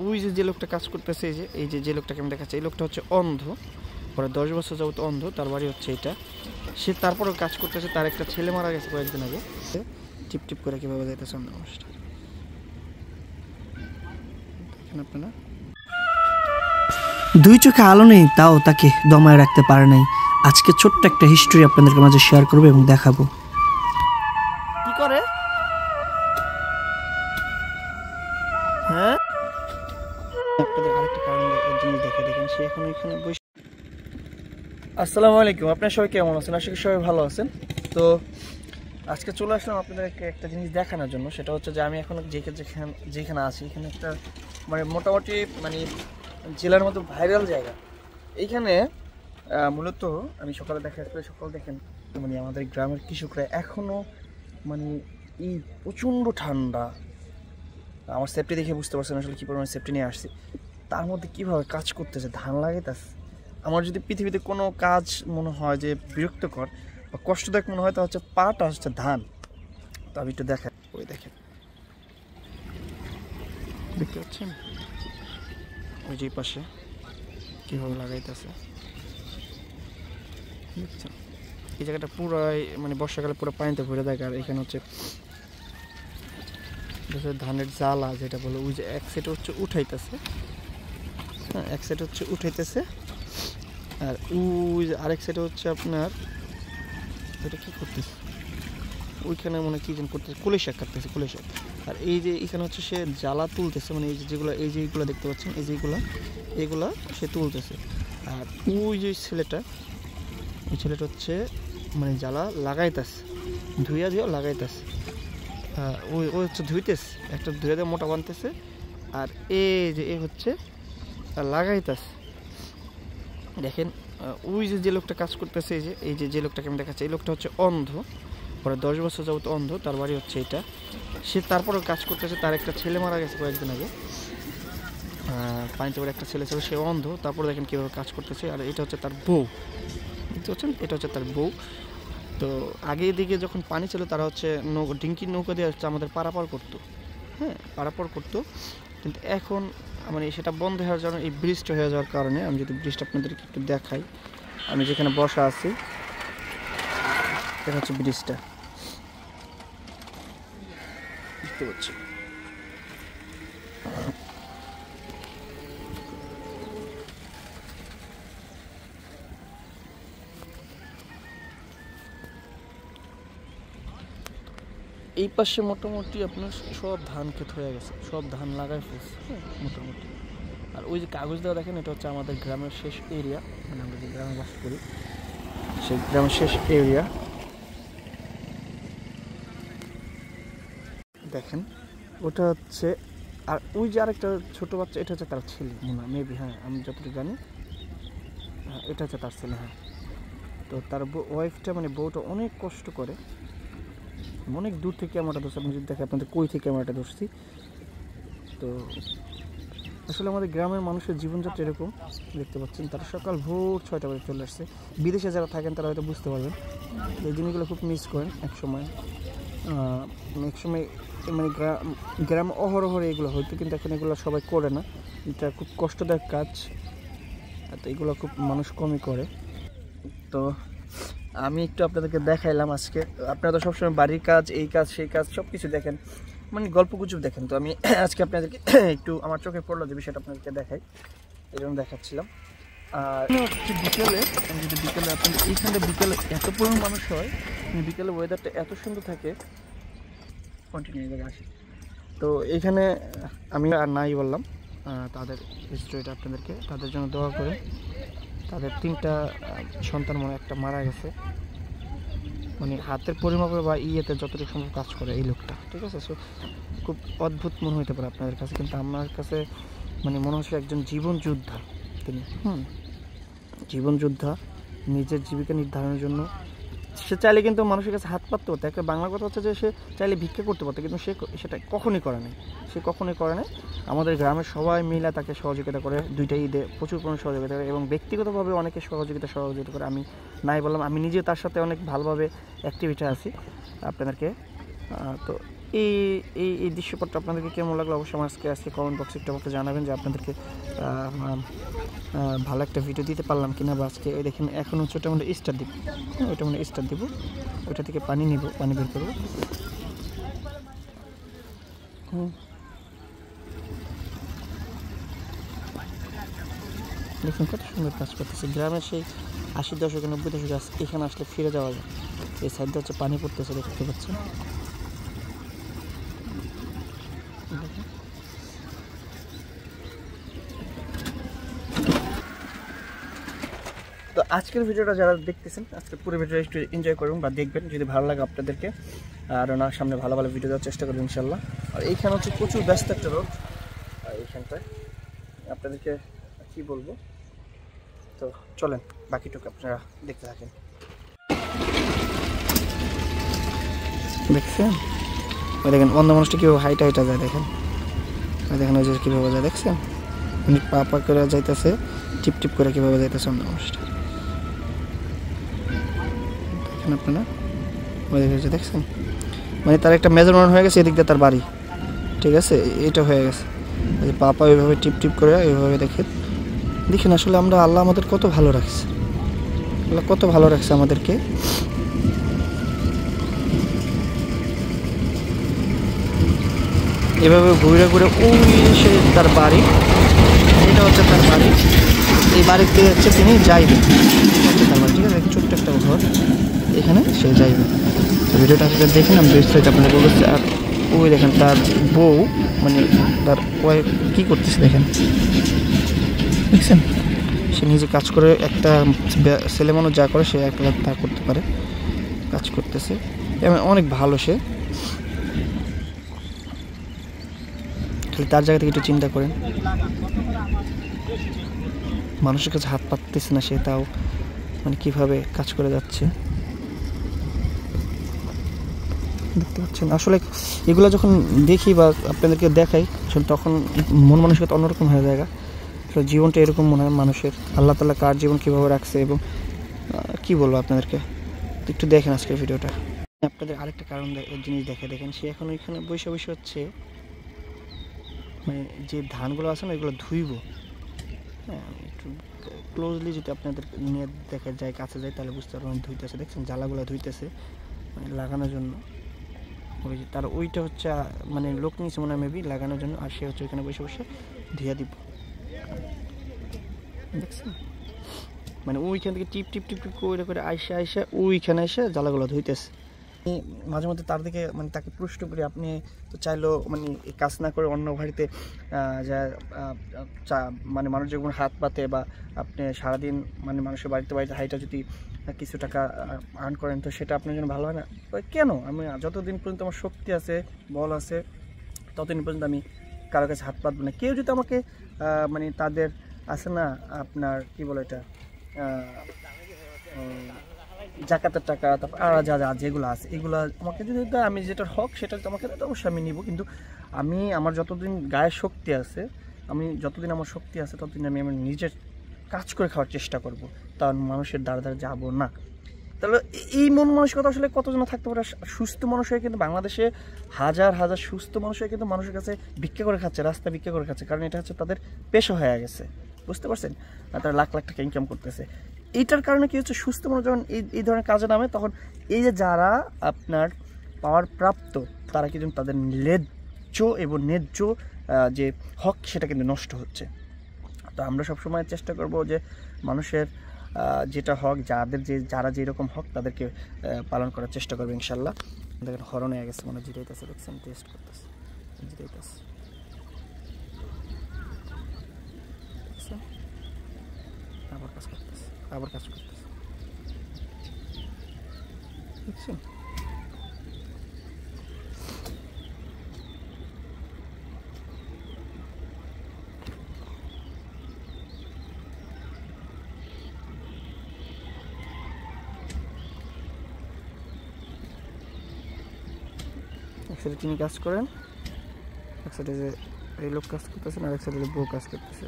ওই যে লোকটা কাজ করতেছে, এই যে লোকটাকে আমি দেখাচ্ছি, এই লোকটা হচ্ছে অন্ধ, পরে 10 বছর যাবত অন্ধ, তার বাড়ি হচ্ছে এটা। সে তারপরেও কাজ করতেছে, তার একটা ছেলে মারা গেছে কয়েকদিন আগে। টিপ টিপ করে কীভাবে যাইতেছে মানুষটা, দেখেন আপনারা। দুই চোখে আলো নেই, তাও তাকে দমায় রাখতে পারে নাই। আজকে ছোট্ট একটা হিস্ট্রি আপনাদের মাঝে শেয়ার করবো এবং দেখাবো। কি করে? হ্যাঁ, আপনাদের আরেকটা কারণ জিনিস দেখে দেখেন, সে এখন এখানে বসে। আসসালামু আলাইকুম, আপনারা সবাই কেমন আছেন? আশা করি সবাই ভালো আছেন। তো আজকে চলে আসলাম আপনাদেরকে একটা জিনিস দেখানোর জন্য। সেটা হচ্ছে যে আমি এখন যেখানে আছি, এখানে একটা মানে মোটামুটি মানে জেলার মতো ভাইরাল জায়গা। এইখানে মূলত আমি সকালে দেখেন মানে আমাদের গ্রামের কৃষকরা এখনও মানে এই প্রচণ্ড ঠান্ডা, আমার সেফটি দেখে বুঝতে পারছেন আসলে কী পরিমাণে সেফটি নিয়ে আসছি। তার মধ্যে কীভাবে কাজ করতেছে, ধান লাগাইতেছে। আমার যদি পৃথিবীতে কোনো কাজ মনে হয় যে বিরক্তকর বা কষ্টদায়ক মনে হয়, তা হচ্ছে পাটা হচ্ছে ধান। তো আমি একটু দেখেন, ওই দেখেন, দেখতে পাচ্ছেন ওই যে পাশে কীভাবে লাগাইতেছে, দেখছেন? এই জায়গাটা পুরাই মানে বর্ষাকালে পুরো পানিতে ভরে থাকে। আর এখানে হচ্ছে ধানের জ্বালা যেটা বলে, ওই যে এক সাইড হচ্ছে উঠাইতেছে, হ্যাঁ এক সাইড হচ্ছে উঠাইতেছে, আর ওই যে আরেক সাইডে হচ্ছে আপনার এটা কী করতেছে, ওইখানে মনে কী যেন করতেছে, কুলে শাক কাটতেছে, কুলে শাক। আর এই যে এখানে হচ্ছে সে জ্বালা তুলতেছে, মানে এই যে যেগুলো এইগুলো দেখতে পাচ্ছেন, এই যে এইগুলা সে তুলতেছে। আর ওই যে ছেলেটা, ওই ছেলেটা হচ্ছে মানে জ্বালা লাগাইতেছে, ধুইয়া লাগাইতেছে। ওই হচ্ছে ধুইতেছে, একটা ধুয়ে দিয়ে মোটা বানতেছে। আর এ হচ্ছে লাগাইতেছে। দেখেন ওই যে লোকটা কাজ করতেছে, এই যে লোকটাকে আমি দেখাচ্ছি, এই লোকটা হচ্ছে অন্ধ, পরে 10 বছর যাবত অন্ধ, তার বাড়ি হচ্ছে এটা। সে তারপরেও কাজ করতেছে, তার একটা ছেলে মারা গেছে কয়েকদিন আগে, পানিতে একটা ছেলে ছিল, সে অন্ধ। তারপরে দেখেন কীভাবে কাজ করতেছে। আর এটা হচ্ছে তার বউ, বুঝতে পারছেন? এটা হচ্ছে তার বউ। তো আগে দিকে যখন পানি ছিল, তারা হচ্ছে ডিঙ্কির নৌকা দিয়ে হচ্ছে আমাদের পারাপার করতো, হ্যাঁ পারাপার করতো। কিন্তু এখন মানে সেটা বন্ধ হয়ে যাওয়ার, এই ব্রিজটা হয়ে যাওয়ার কারণে, আমি যদি ব্রিজটা আপনাদেরকে একটু দেখাই, আমি যেখানে বসা আছি এটা হচ্ছে ব্রিজটা, বুঝতে পারছি। এই পাশে মোটামুটি আপনার সব ধান ক্ষেত হয়ে গেছে, সব ধান লাগাই ফেলছে, হ্যাঁ মোটামুটি। আর ওই যে কাগজ দেওয়া দেখেন, এটা হচ্ছে আমাদের গ্রামের শেষ এরিয়া, মানে আমরা যে গ্রামে বাস করি সেই গ্রামের শেষ এরিয়া। দেখেন ওটা হচ্ছে, আর ওই যে আরেকটা ছোটো বাচ্চা, এটা হচ্ছে তার ছেলে মনে হয়, মেবি, হ্যাঁ আমি যতটুকু জানি হ্যাঁ এটা হচ্ছে তার ছেলে, হ্যাঁ। তো তার ওয়াইফটা মানে বউটা অনেক কষ্ট করে, অনেক দূর থেকে ক্যামেরাটা ধরছি। আপনি যদি দেখেন আপনাদের কই থেকে ক্যামেরাটা ধরছি। তো আসলে আমাদের গ্রামের মানুষের জীবনযাত্রা এরকম, দেখতে পাচ্ছেন তারা সকাল ভোর 6টা বাজে চলে আসছে। বিদেশে যারা থাকেন তারা হয়তো বুঝতে পারবেন, এই জিনিসগুলো খুব মিস করেন এক সময় মানে গ্রামে অহরহরে এগুলো হয়তো, কিন্তু এখন এগুলো সবাই করে না। এটা খুব কষ্টদায়ক কাজ, তো এগুলো খুব মানুষ কমই করে। তো আমি একটু আপনাদেরকে দেখাইলাম আজকে। আপনারা তো সবসময় বাড়ির কাজ, এই কাজ সেই কাজ সব কিছু দেখেন, মানে গল্প গুজব দেখেন। তো আমি আজকে আপনাদেরকে একটু আমার চোখে পড়লো যে বিষয়টা আপনাদেরকে দেখাই, এই জন্য দেখাচ্ছিলাম। আর হচ্ছে বিকেলে, আমি যদি বিকেলে আপনাদের এইখানে বিকেলে এত পরিমাণ মানুষ হয়, বিকেলে ওয়েদারটা এত সুন্দর থাকে, কন্টিনিউ জায়গায় আসি। তো এইখানে আমি আর নাই বললাম, তাদের হিস্ট্রিটা আপনাদেরকে, তাদের জন্য দোয়া করে। তাদের 3টা সন্তান, মানে একটা মারা গেছে, মানে হাতের পরিমাপে বা ইয়েতে যতটুকু সম্ভব কাজ করে এই লোকটা, ঠিক আছে? সো খুব অদ্ভুত মনে হতে পারে আপনাদের কাছে, কিন্তু আমার কাছে মানে মনে হচ্ছে একজন জীবন যোদ্ধা তিনি। জীবন যোদ্ধা, নিজের জীবিকা নির্ধারণের জন্য সে চাইলে কিন্তু মানুষের কাছে হাত পাততে পারতো। একটা বাংলা কথা হচ্ছে যে সে চাইলে ভিক্ষা করতে পারতো, কিন্তু সে সেটা কখনোই করে নাই, আমাদের গ্রামের সবাই মিলে তাকে সহযোগিতা করে, 2টা ঈদে প্রচুর পরিমাণে সহযোগিতা করে, এবং ব্যক্তিগতভাবে অনেকে সহযোগিতা করে। আমি নাই বললাম, আমি নিজে তার সাথে অনেক ভালোভাবে অ্যাক্টিভিটি আছি আপনাদেরকে। তো এই এই এই দৃশ্যপটটা আপনাদেরকে কেমন লাগলো অবশ্যই আমার আজকে কমেন্ট বক্সে একটু আমাকে জানাবেন যে আপনাদেরকে ভালো একটা ভিডিও দিতে পারলাম কিনা। বা আজকে দেখেন এখন হচ্ছে ওটা আমরা স্টার দিব, ওইটা আমরা স্টার দিব, ওইটা থেকে পানি নিব, পানি বের করবো। দেখুন কত সুন্দর কাজ করতেছে। গ্রামের সেই 80 দশকে 90 দশকে এখানে আসলে ফিরে যাওয়া যায়। এই সাইডটা হচ্ছে পানি পড়তেছে, দেখতে পাচ্ছেন। তো আজকের ভিডিওটা যারা দেখতেছেন আজকে পুরো ভিডিওটা একটু এনজয় করুন বা দেখবেন, যদি ভালো লাগে আপনাদেরকে আরও না সামনে ভালো ভালো ভিডিও দেওয়ার চেষ্টা করবেন ইনশাল্লাহ। আর এইখানে হচ্ছে প্রচুর ব্যস্ত একটা রোড, আর এইখানটায় আপনাদেরকে কি বলবো, তো চলেন বাকিটুকু আপনারা দেখতে থাকেন। দেখছেন ওই দেখেন অন্য মানুষটা কীভাবে হাইটা যায়, দেখেন দেখেন ওই যে কীভাবে যায়, দেখছেন পা পা করে যাইতেছে, টিপ টিপ করে কীভাবে যাইতেছে অন্য মানুষটা, দেখেন আপনারা ওই দেখেছে, দেখছেন মানে তার একটা মেজারমেন্ট হয়ে গেছে, এদিক দিয়ে তার বাড়ি, ঠিক আছে এটা হয়ে গেছে। পা পা ওইভাবে টিপ টিপ করে ওইভাবে দেখেন আসলে আমরা আল্লাহ আমাদের কত ভালো রাখছে, আল্লাহ কত ভালো রাখছে আমাদেরকে। এভাবে ঘুরে ঘুরে ওই সে তার বাড়ি, এটা হচ্ছে তার বাড়ি, এই বাড়িতে হচ্ছে তিনি যাইবেন, তার বাড়ি, ঠিক আছে ছোট্ট একটা ঘর, এখানে সে যাইবে। তো ভিডিওটা আসলে দেখেন আমি বিস্তারিত আপনাদের বলছি। আর ওই দেখেন তার বউ মানে তার ওয়াইফ কী করতেছে দেখেন, দেখছেন সে নিজে কাজ করে, একটা ছেলে মানুষ যা করে সে একটা তা করতে পারে, কাজ করতেছে এবং অনেক ভালো সে। তার জায়গা থেকে একটু চিন্তা করেন, মানুষের কাছে হাত পাততেছে না সে, তাও মানে কিভাবে কাজ করে যাচ্ছে দেখতে পাচ্ছেন। আসলে এগুলো যখন দেখি বা আপনাদেরকে দেখাই তখন মন মানসিকতা অন্যরকম হয়ে যায়। আসলে জীবনটা এরকম মনে হয় মানুষের, আল্লাহ তাআলা কার জীবন কীভাবে রাখছে এবং কি বলবো আপনাদেরকে, একটু দেখেন আজকের ভিডিওটা। আপনাদের আরেকটা কারণ জিনিস দেখেন সে এখন ওইখানে বসে বসে হচ্ছে মানে যে ধানগুলো আছে না এগুলো ধুইব। হ্যাঁ একটু ক্লোজলি যদি আপনাদের নিয়ে দেখা যায়, কাছে যায়, তাহলে বুঝতে পারবেন ধুইতেছে, দেখছেন জ্বালাগুলো ধুইতেছে মানে লাগানোর জন্য। ওই যে তার ওইটা হচ্ছে মানে লোক নিয়েছে মনে হয় মেবি লাগানোর জন্য, আর সে হচ্ছে ওইখানে বসে বসে ধুইয়া দিব, দেখছেন মানে ওইখান থেকে টিপ টিপ টিপ টিপ করে করে আইসা ওইখানে এসে জ্বালাগুলো ধুইতেছে। মাঝে মধ্যে তার দিকে মানে তাকে প্রশ্ন করি, আপনি তো চাইলেও মানে এই কাজ না করে অন্য বাড়িতে যা মানে মানুষ যখন হাত পাতে বা আপনি সারাদিন মানে মানুষের বাড়িতে হাইটা যদি কিছু টাকা আর্ন করেন তো সেটা আপনার জন্য ভালো হয় না? কেন, আমি যতদিন পর্যন্ত আমার শক্তি আছে বল আছে ততদিন পর্যন্ত আমি কারো কাছে হাত পাতবো না। কেউ যদি আমাকে মানে তাদের আছে না আপনার কি বলে এটা জাকাতের টাকা, তারপর আর যা যা যেগুলো আছে এগুলো আমাকে যদি দেয়, আমি যেটার হক সেটা আমাকে দেয় অবশ্যই আমি নিব। কিন্তু আমি আমার যতদিন গায়ে শক্তি আছে, আমি যতদিন আমার শক্তি আছে ততদিন আমি আমার নিজের কাজ করে খাওয়ার চেষ্টা করব, তার মানুষের দ্বারা দ্বারা যাবো না। তাহলে এই মন মানসিকতা আসলে কতজন থাকতে পারে? সুস্থ মানুষ হয়ে কিন্তু বাংলাদেশে হাজার হাজার সুস্থ মানুষ হয়ে কিন্তু মানুষের কাছে ভিক্ষা করে খাচ্ছে, রাস্তা ভিক্ষা করে খাচ্ছে, কারণ এটা হচ্ছে তাদের পেশা হয়ে গেছে, বুঝতে পারছেন? তারা লাখ লাখ টাকা ইনকাম করতেছে। এইটার কারণে কি হচ্ছে, সুস্থ মানুষ যখন এই ধরনের কাজে নামে তখন এই যে যারা আপনার পাওয়ার প্রাপ্ত তারা কিন্তু তাদের ন্যায্য এবং ন্যায্য যে হক সেটা কিন্তু নষ্ট হচ্ছে। তো আমরা সবসময় চেষ্টা করব যে মানুষের যেটা হক, যারা যেরকম হক তাদেরকে পালন করার চেষ্টা করবে ইনশাল্লাহ। দেখেন হরণ হয়ে গেছে, মানে জিরাইতেছে, দেখছেন টেস্ট করতেছে, জিরাইতেছে, আবার কাজ করতেছে, আবার কাজ করতেছে, দেখছেন? এক সাইডে তিনি কাজ করেন, এক সাইডে যে এই লোক কাজ করতেছেন, আর এক সাইডে বউ কাজ করতেছে,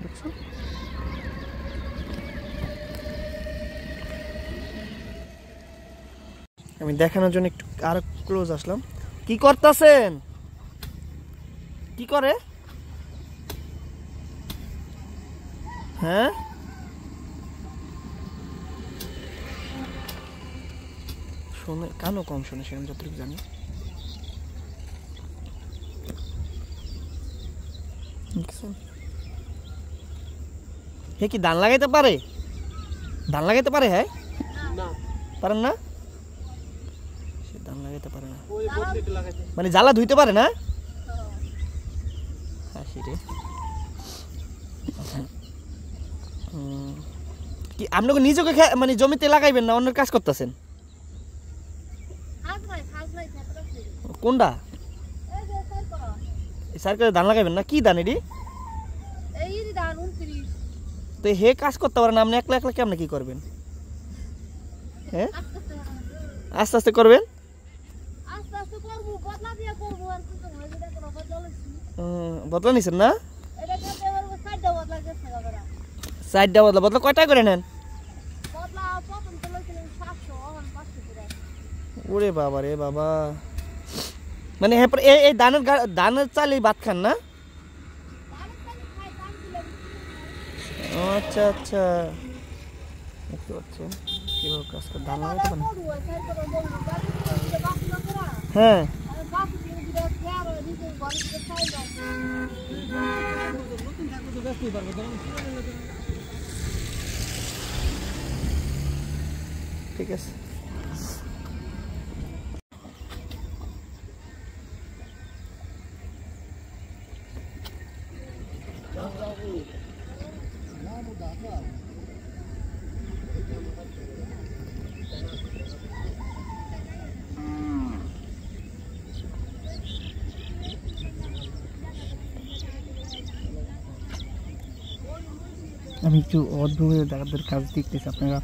দেখছেন? আমি দেখানোর জন্য একটু আরো ক্লোজ আসলাম। কি করতেছেন? কি করে? হ্যাঁ, শোনে, কানও কম শোনে সেরকম যতটুকু জানি। হে কি ধান লাগাইতে পারে? ধান লাগাইতে পারে? হ্যাঁ, পারেন না? সে ধান লাগাইতে পারে না, মানে জ্বালা ধুইতে পারে না। হ্যাঁ সেটাই। কি আপনাকে নিজেকে মানে জমিতে লাগাইবেন না অন্যের কাজ করতেছেন? কোনটা? সরকারে ধান লাগাইবেন না? কি ধান এটি? তো হে কাজ করতে পারেন, আপনি একলা একলা কেমন কি করবেন? হ্যাঁ, আস্তে আস্তে করবেন। বদলা নিছেন না? 4টা বদলা। বদলা কয়টা করে নেন? ওরে বাবা রে বাবা, মানে এই ধানের চালে ভাত খান না? আচ্ছা আচ্ছা, দেখতে পাচ্ছেন কিভাবে কাজ করে ধান লাগাইতে পারেন। হ্যাঁ, ঠিক আছে। আমি একটু অদ্ভুত দেখাদের কাজ দেখতেছি। আপনারা